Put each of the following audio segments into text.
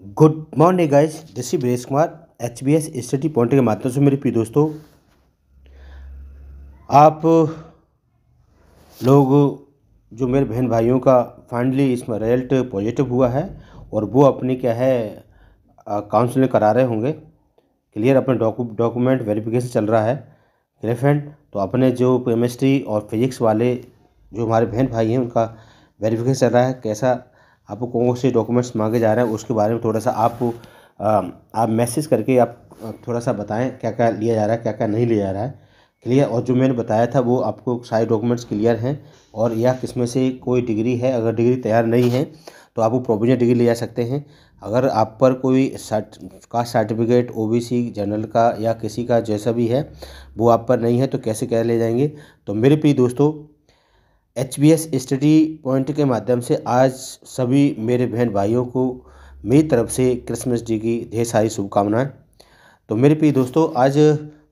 Good morning guys, this is Viresh Kumar. HBS study point के माध्यम से मेरे प्रिय दोस्तों, आप लोग जो मेरे बहन भाइयों का फाइनली इसमें रिजल्ट पॉजिटिव हुआ है और वो अपनी क्या है काउंसलिंग करा रहे होंगे। क्लियर, अपने डॉक्यूमेंट वेरिफिकेशन चल रहा है। क्लियर फ्रेंड, तो अपने जो केमिस्ट्री और फिजिक्स वाले जो हमारे बहन भाई हैं उनका वेरिफिकेशन चल रहा है। कैसा आपको कौन से डॉक्यूमेंट्स मांगे जा रहे हैं उसके बारे में थोड़ा सा आप मैसेज करके आप थोड़ा सा बताएं क्या क्या लिया जा रहा है, क्या क्या नहीं लिया जा रहा है। क्लियर, और जो मैंने बताया था वो आपको सारे डॉक्यूमेंट्स क्लियर हैं और या किसमें से कोई डिग्री है। अगर डिग्री तैयार नहीं है तो आप वो प्रोविजनल डिग्री ले जा सकते हैं। अगर आप पर कोई कास्ट सर्टिफिकेट OBC जनरल का या किसी का जैसा भी है वो आप पर नहीं है तो कैसे क्या ले जाएंगे। तो मेरे प्रिय दोस्तों, HBS स्टडी पॉइंट के माध्यम से आज सभी मेरे बहन भाइयों को मेरी तरफ से क्रिसमस डे की ढेर सारी शुभकामनाएं। तो मेरे प्रिय दोस्तों, आज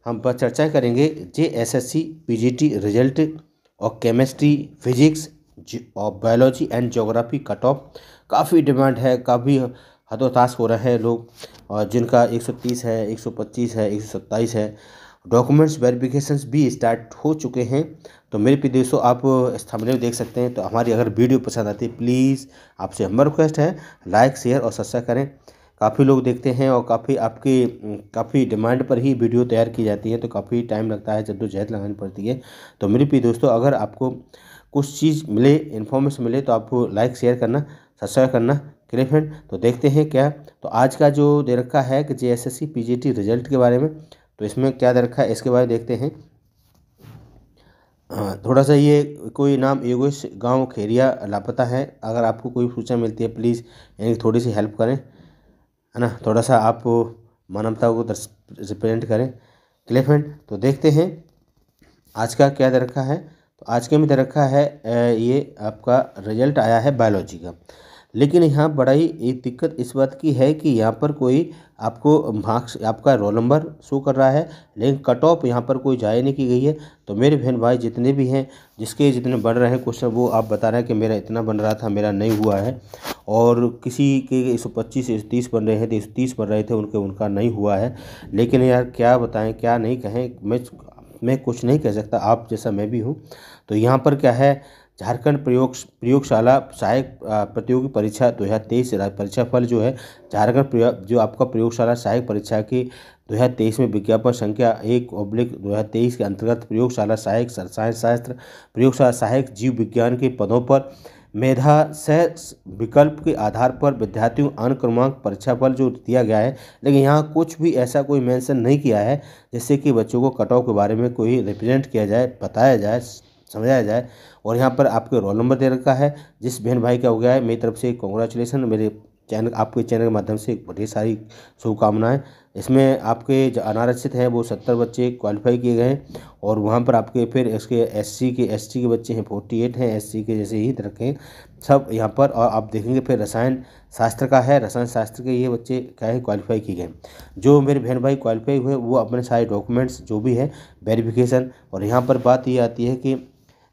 हम पर चर्चा करेंगे JSSC PGT रिजल्ट और केमिस्ट्री, फिजिक्स और biology and geography cut off. काफ़ी डिमांड है, काफ़ी हतोताश हो रहे हैं लोग, और जिनका 130 है, 125 है, 127 है। डॉक्यूमेंट्स वेरिफिकेशंस भी स्टार्ट हो चुके हैं। तो मेरे प्रिय दोस्तों, आप थंबनेल देख सकते हैं। तो हमारी अगर वीडियो पसंद आती है प्लीज़ आपसे हमारा रिक्वेस्ट है लाइक, शेयर और सब्सक्राइब करें। काफ़ी लोग देखते हैं और काफ़ी डिमांड पर ही वीडियो तैयार की जाती है, तो काफ़ी टाइम लगता है, जद्दोजहद लगानी पड़ती है। तो मेरे प्रिय दोस्तों, अगर आपको कुछ चीज़ मिले, इन्फॉर्मेशन मिले, तो आपको लाइक शेयर करना, सब्सक्राइब करना। क्लियर फ्रेंड, तो देखते हैं क्या। तो आज का जो दे रखा है कि JSSC PGT रिजल्ट के बारे में, तो इसमें क्या दे रखा है इसके बारे में देखते हैं। थोड़ा सा ये कोई नाम योगेश गांव खेरिया लापता है। अगर आपको कोई सूचना मिलती है प्लीज़ इनकी थोड़ी सी हेल्प करें, है ना। थोड़ा सा आप मानवता को रिप्रेजेंट करें। क्लियर फ्रेंड, तो देखते हैं आज का क्या दे रखा है। तो आज के में दे रखा है ये आपका रिजल्ट आया है बायोलॉजी का। लेकिन यहाँ बड़ा ही एक दिक्कत इस बात की है कि यहाँ पर कोई आपको मार्क्स, आपका रोल नंबर शो कर रहा है, लेकिन कट ऑफ यहाँ पर कोई जारी नहीं की गई है। तो मेरे बहन भाई जितने भी हैं, जिसके जितने बन रहे हैं क्वेश्चन, वो आप बता रहे हैं कि मेरा इतना बन रहा था, मेरा नहीं हुआ है। और किसी के 125 130 बन रहे हैं, तो 130 बन रहे थे उनका नहीं हुआ है। लेकिन यार क्या बताएं, क्या नहीं कहें। मैं कुछ नहीं कह सकता, आप जैसा मैं भी हूँ। तो यहाँ पर क्या है, झारखंड प्रयोगशाला सहायक प्रतियोगी परीक्षा 2023 परीक्षा फल जो है, झारखंड जो आपका प्रयोगशाला सहायक परीक्षा की 2023 में विज्ञापन संख्या 1/2023 के अंतर्गत प्रयोगशाला सहायक रसायन शास्त्र, प्रयोगशाला सहायक जीव विज्ञान के पदों पर मेधा सह विकल्प के आधार पर विद्यार्थियों अंक क्रमांक परीक्षा फल जो दिया गया है। लेकिन यहाँ कुछ भी ऐसा कोई मेंशन नहीं किया है जिससे कि बच्चों को कट ऑफ के बारे में कोई रिप्रेजेंट किया जाए, बताया जाए, समझाया जाए। और यहाँ पर आपके रोल नंबर दे रखा है। जिस बहन भाई का हो गया है, मेरी तरफ से कॉन्ग्रेचुलेसन। मेरे चैनल, आपके चैनल के माध्यम से ढेर सारी शुभकामनाएं। इसमें आपके जो अनारक्षित हैं वो 70 बच्चे क्वालिफाई किए गए हैं, और वहाँ पर आपके फिर इसके ST के बच्चे हैं 48 हैं, SC के जैसे ही रखें सब यहाँ पर। और आप देखेंगे फिर रसायन शास्त्र का है, रसायन शास्त्र के ये बच्चे क्या है क्वालिफाई किए गए। जो मेरे बहन भाई क्वालिफाई हुए वो अपने सारे डॉक्यूमेंट्स जो भी है वेरिफिकेशन। और यहाँ पर बात ये आती है कि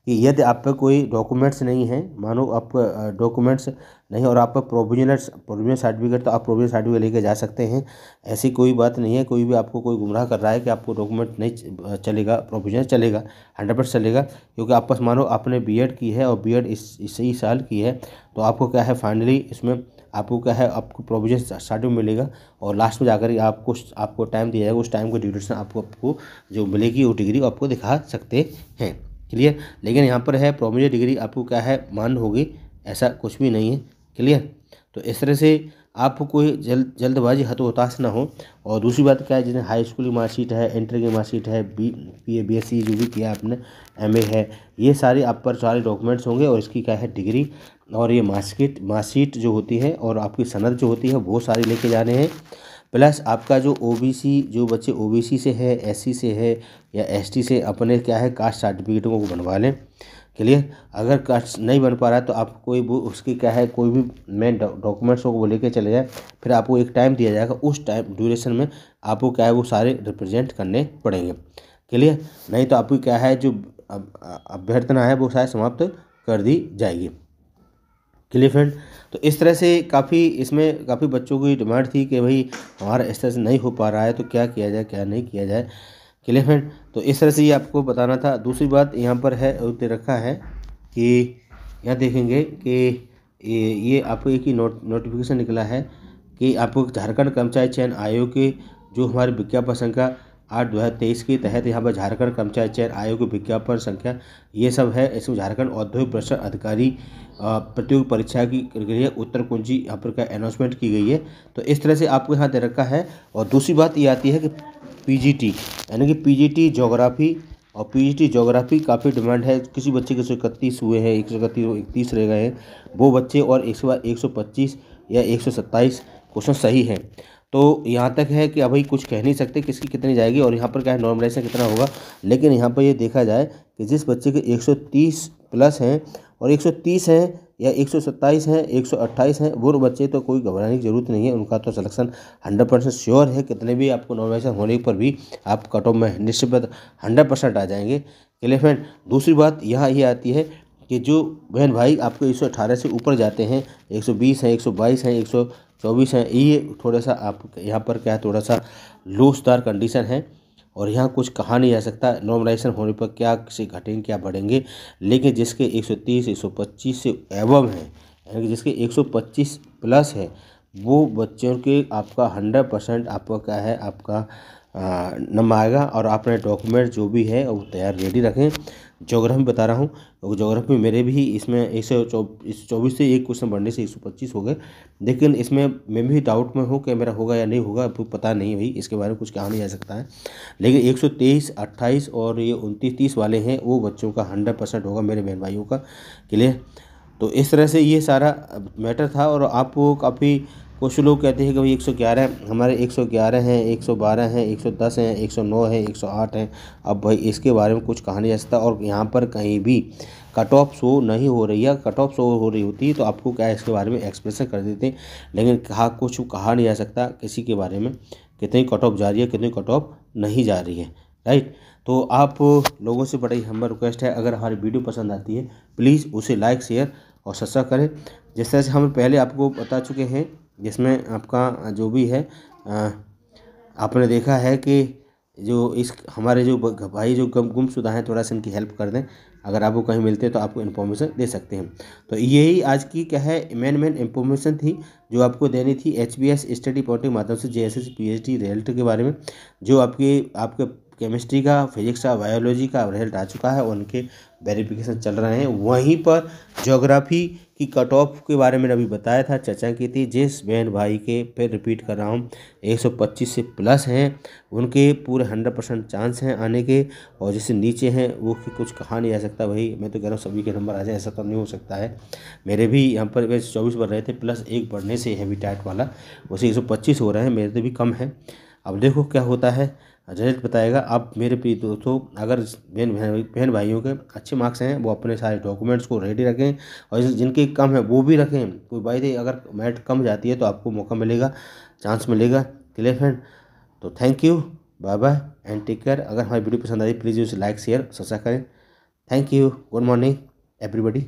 यदि आप पर कोई डॉक्यूमेंट्स नहीं है, मानो आप डॉक्यूमेंट्स नहीं और आप पर प्रोविजनल सर्टिफिकेट, तो आप प्रोविजनल सर्टिफिकेट लेके जा सकते हैं। ऐसी कोई बात नहीं है। कोई भी आपको कोई गुमराह कर रहा है कि आपको डॉक्यूमेंट नहीं चलेगा, प्रोविजनल चलेगा, 100% चलेगा। क्योंकि आप पास मानो आपने BEd की है और BEd इसी साल की है, तो आपको क्या है फाइनली इसमें आपको क्या है, आपको प्रोविजन सर्टिफिकेट मिलेगा। और लास्ट में जाकर आपको टाइम दिया जाएगा, उस टाइम को ड्यूरेशन आपको जो मिलेगी वो डिग्री आपको दिखा सकते हैं। क्लियर, लेकिन यहाँ पर है प्रोविजनल डिग्री आपको क्या है मान्य होगी, ऐसा कुछ भी नहीं है। क्लियर, तो इस तरह से आपको कोई जल्दबाजी हतोहताश ना हो। और दूसरी बात क्या है, जिन्हें हाई स्कूल की मार्कशीट है, इंटर की मार्कशीट है, BA BSc जो भी किया आपने, MA है, ये सारे आप पर सारे डॉक्यूमेंट्स होंगे। और इसकी क्या है डिग्री और ये मार्कशीट जो होती है और आपकी सनद जो होती है वो सारी लेके जाने हैं। प्लस आपका जो OBC, जो बच्चे OBC से है, SC से है या ST से, अपने क्या है कास्ट सर्टिफिकेटों को बनवा लें। क्लियर, अगर कास्ट नहीं बन पा रहा है तो आप कोई वो उसकी क्या है कोई भी मेन डॉक्यूमेंट्स को लेके चले जाए। फिर आपको एक टाइम दिया जाएगा, उस टाइम ड्यूरेशन में आपको क्या है वो सारे रिप्रेजेंट करने पड़ेंगे। क्लियर, नहीं तो आपकी क्या है जो अभ्यर्थना है वो शायद समाप्त कर दी जाएगी। क्लियर फ्रेंड, तो इस तरह से काफ़ी बच्चों की डिमांड थी कि भाई हमारा इस तरह से नहीं हो पा रहा है, तो क्या किया जाए क्या नहीं किया जाए। क्लियर फ्रेंड, तो इस तरह से ये आपको बताना था। दूसरी बात यहाँ पर है दे रखा है कि यहाँ देखेंगे कि ये आपको एक ही नोटिफिकेशन निकला है कि आपको झारखंड कर्मचारी चयन आयोग के जो हमारे विज्ञापन संख्या 8/2023 के तहत यहाँ पर झारखंड कर्मचारी चयन आयोग की विज्ञापन संख्या ये सब है। इसमें झारखंड औद्योगिक प्रशिक्षण अधिकारी प्रतियोगी परीक्षा की प्रक्रिया उत्तर कुंजी यहाँ पर का अनाउंसमेंट की गई है। तो इस तरह से आपको यहाँ दे रखा है। और दूसरी बात ये आती है कि पीजीटी यानी कि पीजीटी ज्योग्राफी, और पीजीटी ज्योग्राफी काफ़ी डिमांड है। किसी बच्चे के 131 हुए हैं, 131 रह गए हैं वो बच्चे, और 125 या 127 क्वेश्चन सही हैं। तो यहाँ तक है कि अभी कुछ कह नहीं सकते किसकी कितनी जाएगी और यहाँ पर क्या है नॉर्मलाइजेशन कितना होगा। लेकिन यहाँ पर ये देखा जाए कि जिस बच्चे के 130 प्लस हैं और 130 हैं या 127 हैं 128 हैं वो बच्चे तो कोई घबराने की ज़रूरत नहीं है, उनका तो सिलेक्शन 100% श्योर है। कितने भी आपको नॉर्मलाइजेशन होने पर भी आप कट ऑफ में निश्चित 100% आ जाएंगे। क्लियर फ्रेंड, दूसरी बात यहाँ ये आती है कि जो बहन भाई आपको 118 से ऊपर जाते हैं, 120 हैं 122 हैं 124 हैं, ये थोड़ा सा आप यहाँ पर क्या है थोड़ा सा लूजदार कंडीशन है और यहाँ कुछ कहा नहीं जा सकता नॉर्मलाइजेशन होने पर क्या से घटेंगे क्या बढ़ेंगे। लेकिन जिसके 130 125 से एवब हैं यानी कि जिसके 125 प्लस है वो बच्चों के आपका 100% आपका क्या है आपका नंबर आएगा। और आपने डॉक्यूमेंट जो भी है वो तैयार रेडी रखें। ज्योग्राफी बता रहा हूँ, तो ज्योग्राफी में मेरे भी इसमें 124 से एक क्वेश्चन बढ़ने से 125 हो गए। लेकिन इसमें मैं भी डाउट में हूँ कि मेरा होगा या नहीं होगा, अब पता नहीं भाई, इसके बारे में कुछ कहा नहीं जा सकता है। लेकिन 123 28 और ये 29 30 वाले हैं वो बच्चों का 100% होगा, मेरे बहन भाइयों का। क्लियर, तो इस तरह से ये सारा मैटर था। और आपको काफ़ी कुछ लोग कहते हैं कि भाई 111 हमारे 111 हैं 112 हैं 110 हैं 109 हैं 108 हैं। अब भाई इसके बारे में कुछ कहा नहीं जा सकता। और यहाँ पर कहीं भी कट ऑफ शो नहीं हो रही है, कट ऑफ शो हो रही होती तो आपको क्या है इसके बारे में एक्सप्रेशन कर देते। लेकिन कुछ कहा नहीं जा सकता किसी के बारे में कितनी कट ऑफ जा रही है कितनी कट ऑफ नहीं जा रही है, राइट। तो आप लोगों से बड़ी हमारी रिक्वेस्ट है, अगर हमारी वीडियो पसंद आती है प्लीज़ उसे लाइक शेयर और सब्सक्राइब करें। जिस तरह से हम पहले आपको बता चुके हैं, जिसमें आपका जो भी है आपने देखा है कि जो इस हमारे जो भाई जो गुमशुदा हैं थोड़ा सा इनकी हेल्प कर दें। अगर आपको कहीं मिलते हैं तो आपको इन्फॉर्मेशन दे सकते हैं। तो यही आज की क्या है मेन इन्फॉर्मेशन थी जो आपको देनी थी HBS स्टडी पोर्टल के माध्यम से JSS PhD रिजल्ट के बारे में। जो आपके केमिस्ट्री का, फिजिक्स का, बायोलॉजी का रिजल्ट आ चुका है, उनके वेरिफिकेशन चल रहे हैं। वहीं पर ज्योग्राफी की कट ऑफ के बारे में अभी बताया था, चर्चा की थी। जिस बहन भाई के फिर रिपीट कर रहा हूँ 125 से प्लस हैं उनके पूरे 100% चांस हैं आने के। और जिससे नीचे हैं वो कुछ कहा नहीं जा सकता भाई, मैं तो कह रहा हूँ सभी के नंबर आ जाए, ऐसा तो नहीं हो सकता है। मेरे भी यहाँ पर वैसे 24 बढ़ रहे थे प्लस 1 बढ़ने से हैवी टाइट वाला उसे 125 हो रहे हैं, मेरे से भी कम है। अब देखो क्या होता है, रिजल्ट बताएगा। आप मेरे प्रिय दोस्तों अगर बहन भाइयों के अच्छे मार्क्स हैं वो अपने सारे डॉक्यूमेंट्स को रेडी रखें, और जिनके कम है वो भी रखें। कोई बाई द अगर मेरिट कम जाती है तो आपको मौका मिलेगा, चांस मिलेगा। क्लियर फ्रेंड, तो thank you, bye bye and take care. अगर हमारी वीडियो पसंद आई प्लीज़ उसे लाइक शेयर सब्सक्राइब करें। Thank you, good morning everybody.